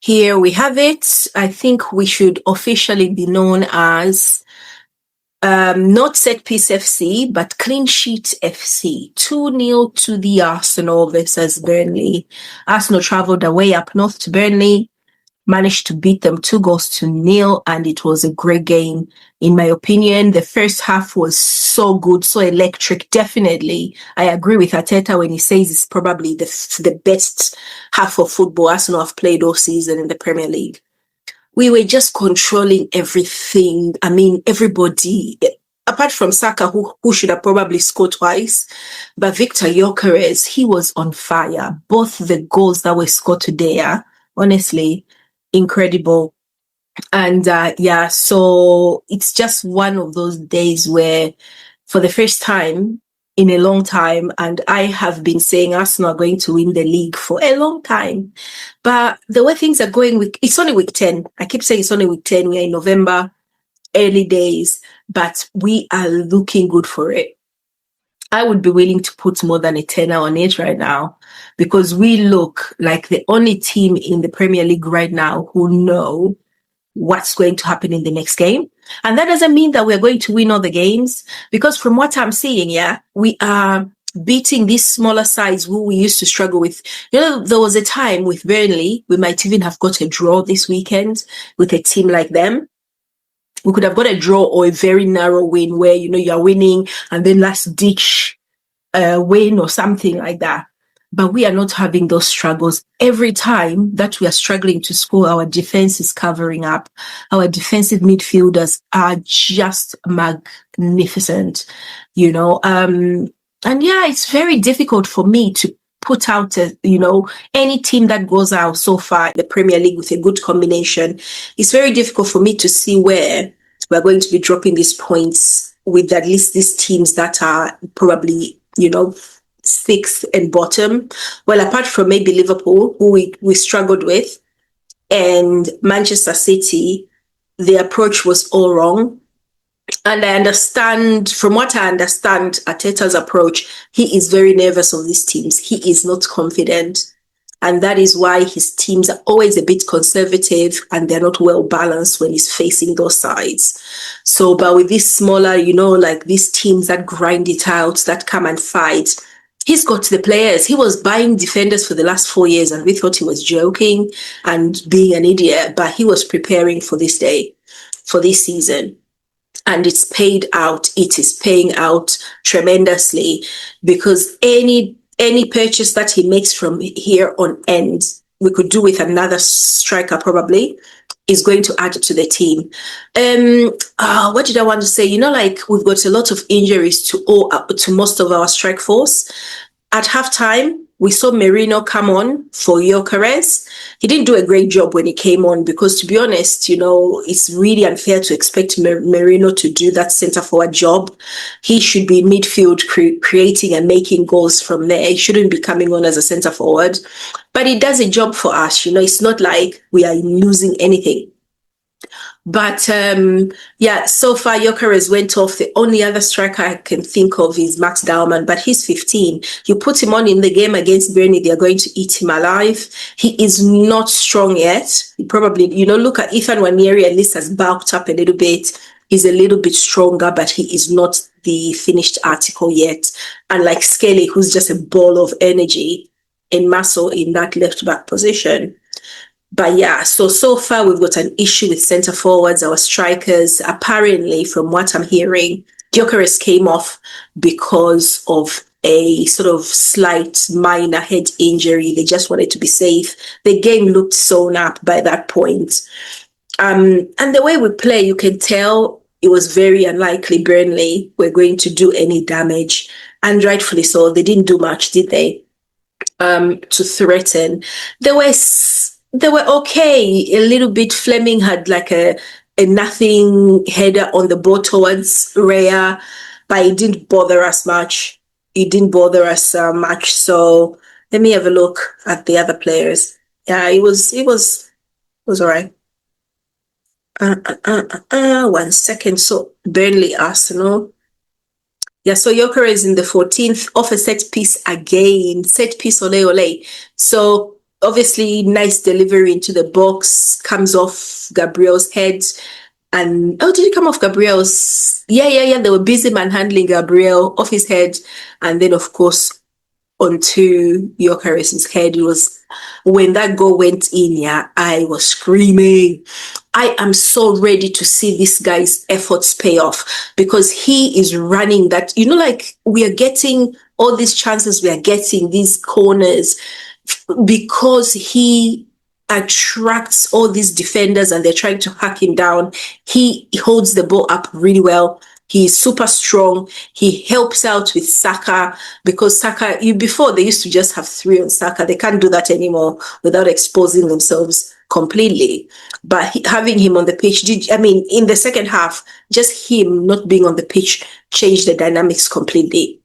Here we have it. I think we should officially be known as not Set Piece FC, but Clean Sheet FC. 2-0 to the Arsenal versus Burnley. Arsenal travelled away up north to Burnley, managed to beat them 2-0, and it was a great game. In my opinion, the first half was so good, so electric. Definitely, I agree with Mateta when he says it's probably the best half of football Arsenal have played all season in the Premier League. We were just controlling everything. I mean, everybody, apart from Saka, who should have probably scored twice, but Viktor Gyokeres, he was on fire. Both the goals that were scored today, honestly, incredible. And so it's just one of those days where, for the first time in a long time, and I have been saying Arsenal are going to win the league for a long time, but the way things are going, it's only week 10. I keep saying it's only week 10. We are in November, early days, but we are looking good for it. I would be willing to put more than a tenner on it right now, because we look like the only team in the Premier League right now who know what's going to happen in the next game. And that doesn't mean that we're going to win all the games, because from what I'm seeing, we are beating these smaller sides who we used to struggle with. You know, there was a time with Burnley, we might even have got a draw this weekend with a team like them. We could have got a draw or a very narrow win where, you're winning and then last ditch win or something like that. But we are not having those struggles. Every time that we are struggling to score, our defense is covering up. Our defensive midfielders are just magnificent, and it's very difficult for me to put out, any team that goes out so far in the Premier League with a good combination. It's very difficult for me to see where we're going to be dropping these points with at least these teams that are probably, sixth and bottom. Well, apart from maybe Liverpool, who we struggled with, and Manchester City, the approach was all wrong. And from what I understand, Arteta's approach, he is very nervous of these teams. He is not confident. And that is why his teams are always a bit conservative and they're not well balanced when he's facing those sides. So, but with these smaller, like these teams that grind it out, that come and fight, he's got the players. He was buying defenders for the last 4 years and we thought he was joking and being an idiot, but he was preparing for this day, for this season. And it's paid out. It is paying out tremendously, because any purchase that he makes from here on end, we could do with another striker probably, is going to add to the team. What did I want to say? Like we've got a lot of injuries to most of our strike force. At halftime, we saw Merino come on for Gyokeres. He didn't do a great job when he came on, because to be honest, it's really unfair to expect Merino to do that centre forward job. He should be in midfield creating and making goals from there. He shouldn't be coming on as a centre forward, but he does a job for us. It's not like we are losing anything. But so far Gyokeres went off. The only other striker I can think of is Max Dowman, but he's 15. You put him on in the game against Burnley, they're going to eat him alive. He is not strong yet. He probably, look at Ethan Nwaneri, at least has bulked up a little bit. He's a little bit stronger, but he is not the finished article yet. Unlike Skelly, who's just a ball of energy and muscle in that left back position. But so far we've got an issue with centre forwards, our strikers. Apparently, from what I'm hearing, Gyokeres came off because of a sort of slight minor head injury. They just wanted to be safe. The game looked sewn up by that point. And the way we play, you can tell it was very unlikely Burnley were going to do any damage. And rightfully so. They didn't do much, did they? To threaten. They were okay. A little bit. Fleming had like a nothing header on the ball towards Raya, but it didn't bother us much. So let me have a look at the other players. Yeah, it was all right. 1 second. So Burnley, Arsenal. Yeah, so Gyokeres in the 14th off a set piece again. Set piece, ole ole. So obviously, nice delivery into the box, comes off Gabriel's head. And oh, did it come off Gabriel's? Yeah. They were busy manhandling Gabriel off his head. And then, of course, onto Gyokeres' head. It was when that goal went in, yeah, I was screaming. I am so ready to see this guy's efforts pay off because he is running that, like we are getting all these chances, we are getting these corners because he attracts all these defenders and they're trying to hack him down. He holds the ball up really well. He's super strong. He helps out with Saka because Saka, before they used to just have 3 on Saka. They can't do that anymore without exposing themselves completely. But having him on the pitch, in the second half, just him not being on the pitch changed the dynamics completely.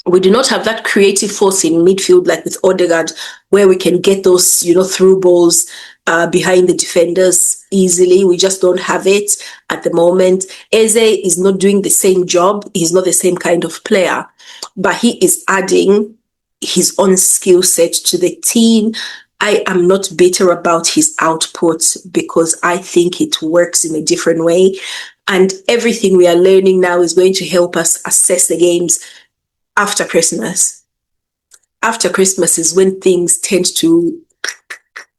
We do not have that creative force in midfield like with Odegaard, where we can get those, through balls behind the defenders easily. We just don't have it at the moment. Eze is not doing the same job. He's not the same kind of player, but he is adding his own skill set to the team. I am not bitter about his output because I think it works in a different way. And everything we are learning now is going to help us assess the games after Christmas. After Christmas is when things tend to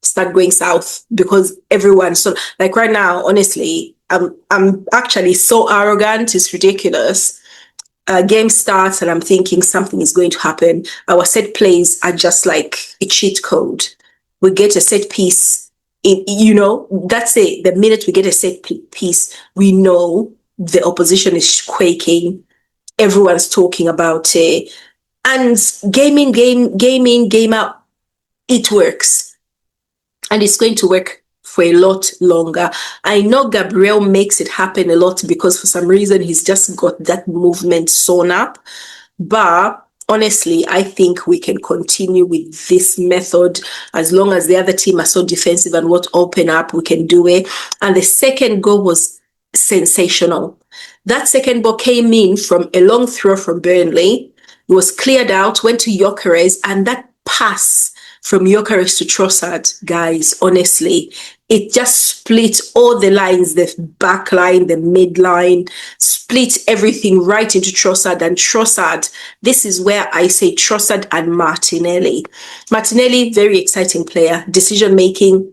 start going south because everyone, so like right now, honestly, I'm actually so arrogant, it's ridiculous. Game starts and I'm thinking something is going to happen. Our set plays are just like a cheat code. We get a set piece, that's it. The minute we get a set piece, we know the opposition is quaking. Everyone's talking about it. And game in, game out, it works. And it's going to work for a lot longer. I know Gabriel makes it happen a lot because for some reason he's just got that movement sewn up. But honestly, I think we can continue with this method as long as the other team are so defensive and won't open up, we can do it. And the second goal was sensational. That second ball came in from a long throw from Burnley. It was cleared out, went to Gyokeres, and that pass from Gyokeres to Trossard, guys, honestly, it just split all the lines, the back line, the mid line, split everything right into Trossard. And Trossard, this is where I say Trossard and Martinelli. Martinelli, very exciting player, decision making,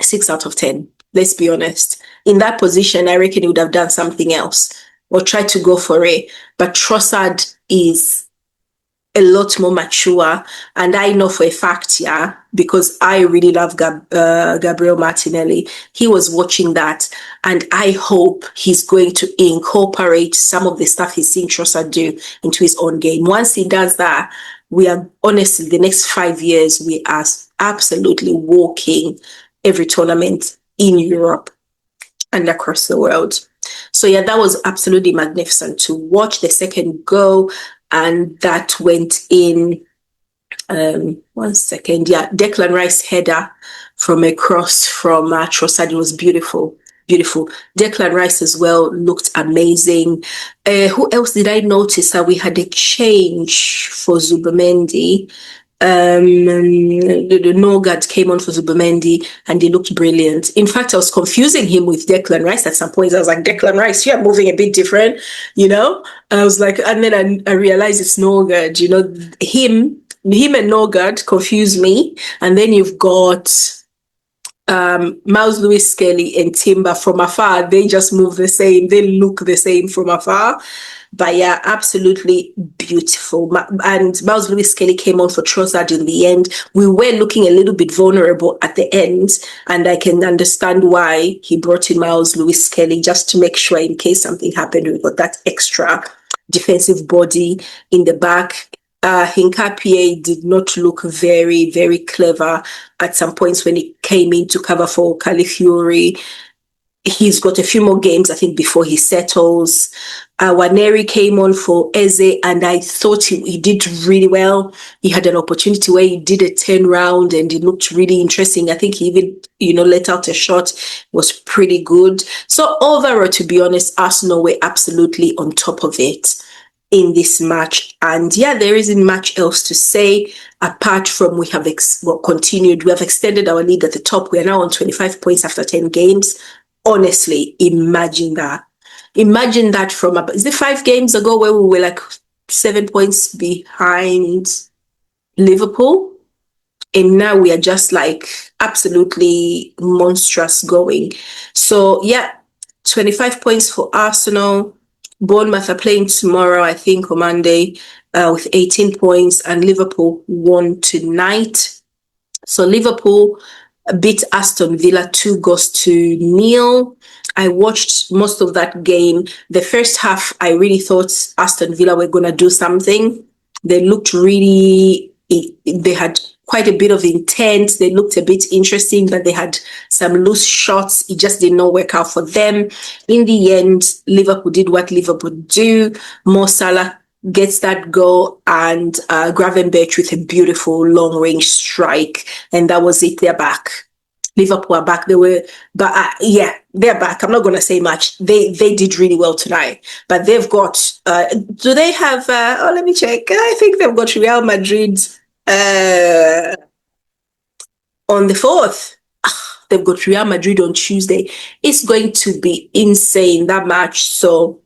6 out of 10. Let's be honest. In that position, I reckon he would have done something else or tried to go for it. But Trossard is a lot more mature. And I know for a fact, yeah, because I really love Gabriel Martinelli. He was watching that. And I hope he's going to incorporate some of the stuff he's seen Trossard do into his own game. Once he does that, we are honestly, the next 5 years, we are absolutely walking every tournament in Europe and across the world. So yeah, that was absolutely magnificent to watch the second goal, and that went in. 1 second, yeah, Declan Rice header from a cross from Trossard. It was beautiful. Declan Rice as well looked amazing. Who else did I notice that we had a change for Zubimendi? The Norgard came on for Zubimendi and he looked brilliant. In fact, I was confusing him with Declan Rice at some point. I was like, Declan Rice, you're moving a bit different, I was like, and then I realized it's Norgard, him and Norgard confused me. And then you've got Miles Lewis Skelly and Timber from afar. They just move the same. They look the same from afar. But yeah, absolutely beautiful. And Miles Lewis Skelly came on for Trossard in the end. We were looking a little bit vulnerable at the end, and I can understand why he brought in Miles Lewis Skelly, just to make sure in case something happened, we got that extra defensive body in the back. Hincapie did not look very, very clever at some points when he came in to cover for Califiori. He's got a few more games, I think, before he settles. Waneri came on for Eze, and I thought he did really well. He had an opportunity where he did a 10 round and it looked really interesting. I think he even, let out a shot. It was pretty good. So overall, to be honest, Arsenal were absolutely on top of it. in this match. And yeah, there isn't much else to say apart from we have continued. We have extended our lead at the top. We are now on 25 points after 10 games. Honestly, imagine that. Imagine that from is it 5 games ago where we were like 7 points behind Liverpool? And now we are just like absolutely monstrous going. So yeah, 25 points for Arsenal. Bournemouth are playing tomorrow, I think, or Monday, with 18 points, and Liverpool won tonight. So Liverpool beat Aston Villa 2-0. I watched most of that game. The first half, I really thought Aston Villa were going to do something. They looked really, they had quite a bit of intent. They looked a bit interesting, but they had some loose shots. It just did not work out for them. In the end, Liverpool did what Liverpool do. Mo Salah gets that goal, and Gravenberch with a beautiful long-range strike, and that was it. They're back. Liverpool are back. Yeah, they're back. I'm not going to say much. They did really well tonight, but they've got. Do they have? Let me check. I think they've got Real Madrid on the 4th. They've got Real Madrid on Tuesday. It's going to be insane, that match. So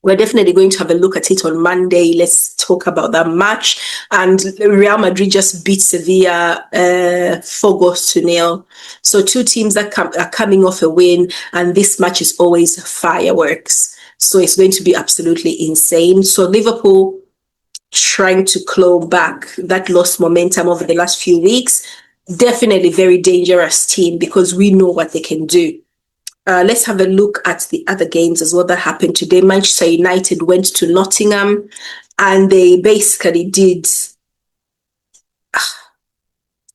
we're definitely going to have a look at it on Monday. Let's talk about that match. And Real Madrid just beat Sevilla 4-0. So 2 teams that are coming off a win, and this match is always fireworks. So it's going to be absolutely insane. So Liverpool trying to claw back that lost momentum over the last few weeks. Definitely very dangerous team because we know what they can do. Let's have a look at the other games as well that happened today. Manchester United went to Nottingham, and they basically did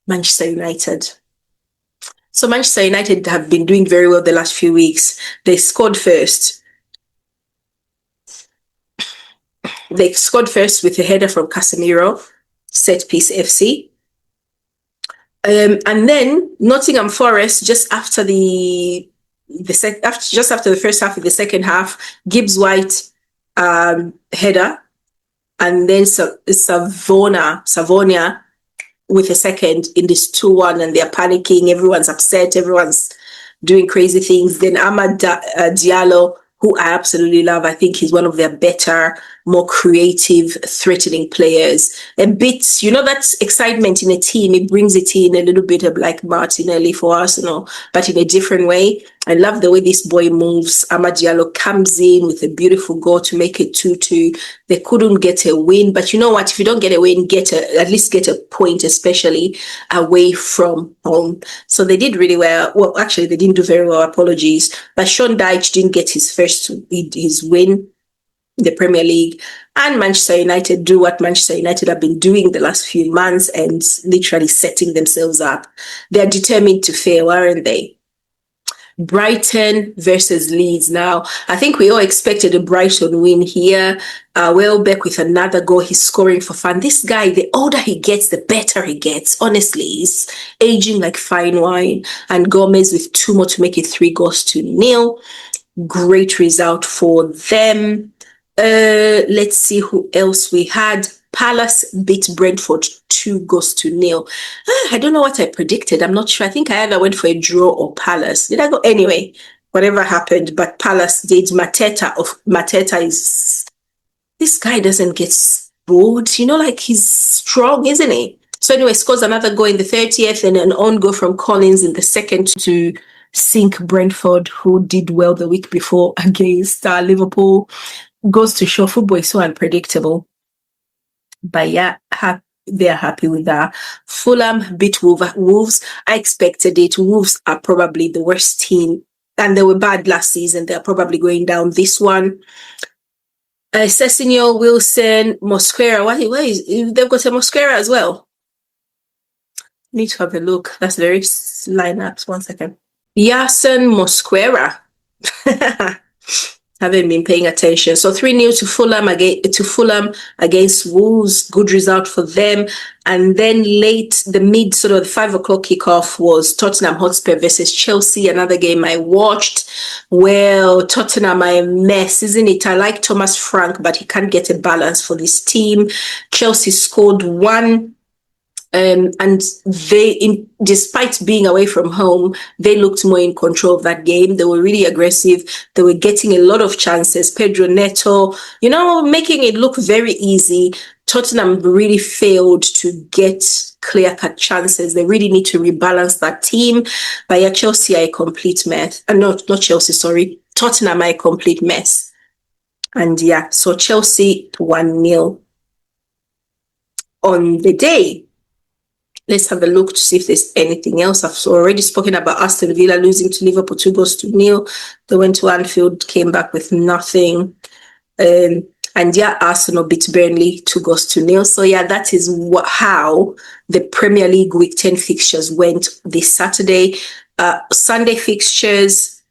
Manchester United. So Manchester United have been doing very well the last few weeks. They scored first. They scored first with a header from Casemiro, set piece FC. And then Nottingham Forest, just after the first half of the second half, Gibbs White header, and then Savonia with a second in this 2-1, and they're panicking. Everyone's upset. Everyone's doing crazy things. Then Amad Diallo, who I absolutely love. I think he's one of their better, more creative, threatening players. A bit, that's excitement in a team. It brings it in a little bit of like Martinelli for Arsenal, but in a different way. I love the way this boy moves. Amad Diallo comes in with a beautiful goal to make it 2-2. They couldn't get a win, but you know what? If you don't get a win, at least get a point, especially away from home. So they did really well. Well, actually, they didn't do very well. Apologies. But Sean Dyche didn't get his win in the Premier League. And Manchester United do what Manchester United have been doing the last few months and literally setting themselves up. They're determined to fail, aren't they? Brighton versus Leeds. Now, I think we all expected a Brighton win here. Welbeck with another goal. He's scoring for fun. This guy, the older he gets, the better he gets. Honestly, he's aging like fine wine. And Gomez with 2 more to make it 3-0. Great result for them. Let's see who else we had. Palace beat Brentford 2-0. I don't know what I predicted. I'm not sure. I think I either went for a draw or Palace. Did I go? Anyway, whatever happened, but Palace did. Mateta is, this guy doesn't get bored. Like he's strong, isn't he? So anyway, scores another goal in the 30th and an own goal from Collins in the second to sink Brentford, who did well the week before against Liverpool. Goes to show football is so unpredictable. But yeah, they're happy with that. Fulham beat Wolves. I expected it. Wolves are probably the worst team, and they were bad last season. They're probably going down this one. Sessignon, Wilson, Mosquera. They've got a Mosquera as well. Need to have a look. That's very lineups. 1 second. Yasin Mosquera. Haven't been paying attention. So 3-0 to Fulham against Wolves. Good result for them. And then sort of the 5 o'clock kickoff was Tottenham Hotspur versus Chelsea. Another game I watched. Well, Tottenham are a mess, isn't it? I like Thomas Frank, but he can't get a balance for this team. Chelsea scored one. And despite being away from home, they looked more in control of that game. They were really aggressive. They were getting a lot of chances. Pedro Neto, making it look very easy. Tottenham really failed to get clear-cut chances. They really need to rebalance that team. But yeah, Chelsea are a complete mess. Not Chelsea, sorry. Tottenham are a complete mess. And yeah, so Chelsea 1-0 on the day. Let's have a look to see if there's anything else. I've already spoken about Aston Villa losing to Liverpool 2-0. They went to Anfield, came back with nothing. And yeah, Arsenal beat Burnley 2-0. So yeah, that is how the Premier League Week 10 fixtures went this Saturday. Sunday fixtures,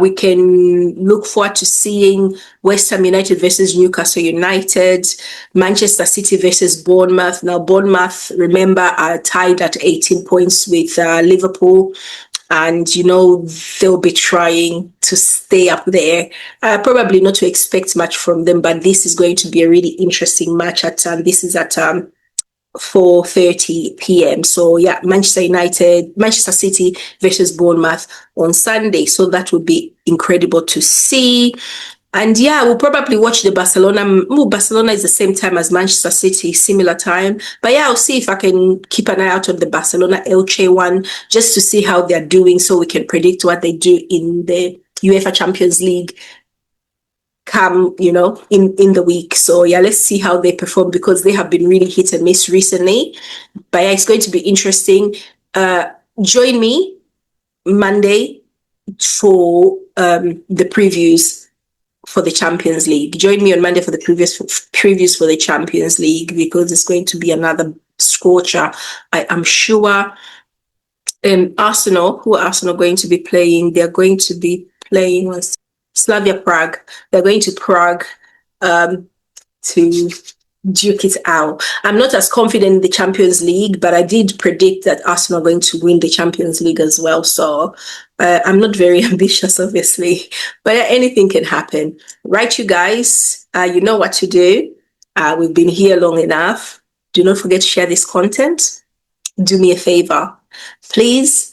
we can look forward to seeing West Ham United versus Newcastle United, Manchester City versus Bournemouth. Now, Bournemouth, remember, are tied at 18 points with Liverpool. And, they'll be trying to stay up there. Probably not to expect much from them, but this is going to be a really interesting match. This is at 4:30 p.m. So yeah, Manchester City versus Bournemouth on Sunday. So that would be incredible to see. And yeah, we'll probably watch the Barcelona is the same time as Manchester City, similar time. But yeah, I'll see if I can keep an eye out on the Barcelona Elche one just to see how they're doing so we can predict what they do in the UEFA Champions League come, in the week. So yeah, let's see how they perform because they have been really hit and miss recently. But yeah, it's going to be interesting. Join me Monday for the previews for the Champions League. Join me on Monday for the previews for the Champions League because it's going to be another scorcher. I am sure. Arsenal, who are Arsenal going to be playing? They're going to be playing Slavia Prague. They're going to Prague to duke it out. I'm not as confident in the Champions League, but I did predict that Arsenal are going to win the Champions League as well. So I'm not very ambitious, obviously, but anything can happen. Right, you guys, you know what to do. We've been here long enough. Do not forget to share this content. Do me a favor, please.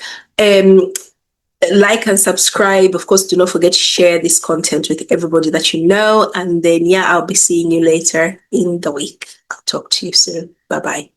Like and subscribe. Of course, do not forget to share this content with everybody that you know. And then, yeah, I'll be seeing you later in the week. I'll talk to you soon. Bye-bye.